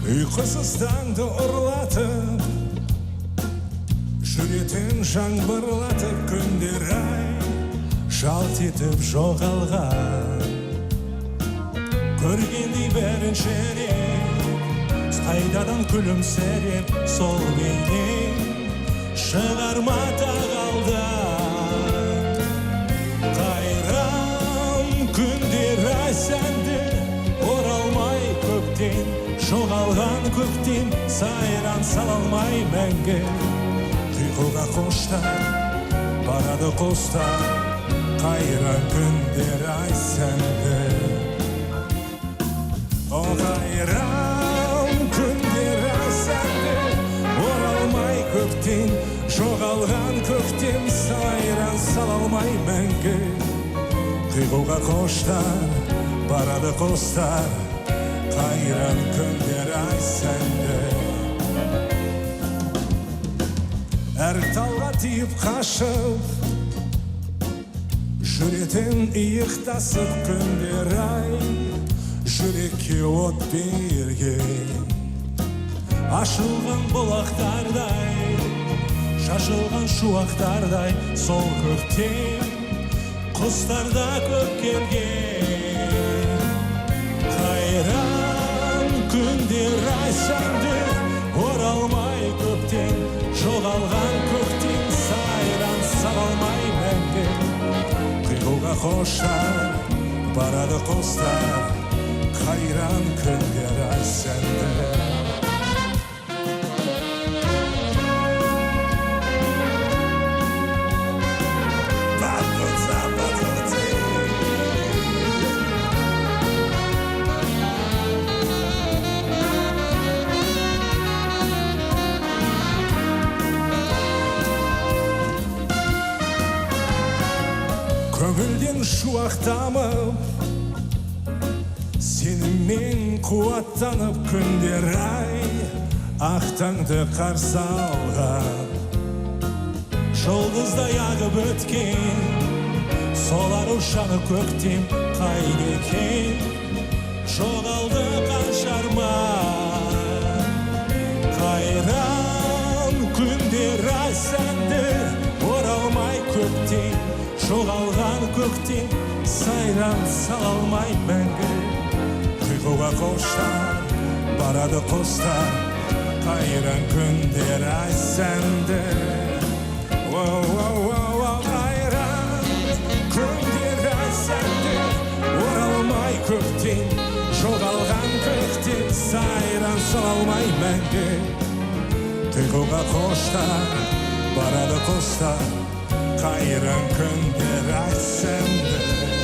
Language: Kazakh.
Uykusuz tаңды ұрlатып, жүретін жаңбырлатып, күндер ай жалт етіп жоғалған. Көргендей бәрін шереп, қайтадан күлімсіреп, сол бейнең шығармада қалды. Қайран күндер ай сәнді, оралмай көктен, жоғалған көктен, сайран сала алмай мәңгі. Құйқылға қоштар, барады қостар, қайран күндер ай сәнді. О қайран күндер ай сәнді, оралмай көктен, жоғалған көктен, сайран сала алмай мәңгі. Құйқылға қоштар, барады қостар, қайран күндер ай сәнді. Әр талға тиіп қашып, жүретін иықтасып күндер ай, жүрекке от берген. Ашылған бұлақтардай, шашылған шуақтардай, сол көктем құстарда көп келген. Қайран күндер ай сәнді, оралмай көктен, жоғалған көктен, сайран сала алмай мәңгі. Құйқылға қоштар, барады қостар, қайран күндер ай сәнді. Көңілден шуақтамып, сенімен қуаттанып күндер ай, ақ таңды қарсы алған. Жұлдыздай ағып өткен, солар ұшаны көктем, қайда екен, жоғалды қанша арман. Қайран күндер ай сәнді, оралмай көктен, жоғалған көктен, сайран сала алмай мәңгі. Құйқылға қоштар, барады қостар, қайран күндер ай сәнді. Қайран күндер ай сәнді, оралмай көктен, жоғалған көктен, сайран сала алмай мәңгі. Құйқылға қоштар, барады қостар, қайран күндер ай сәнді.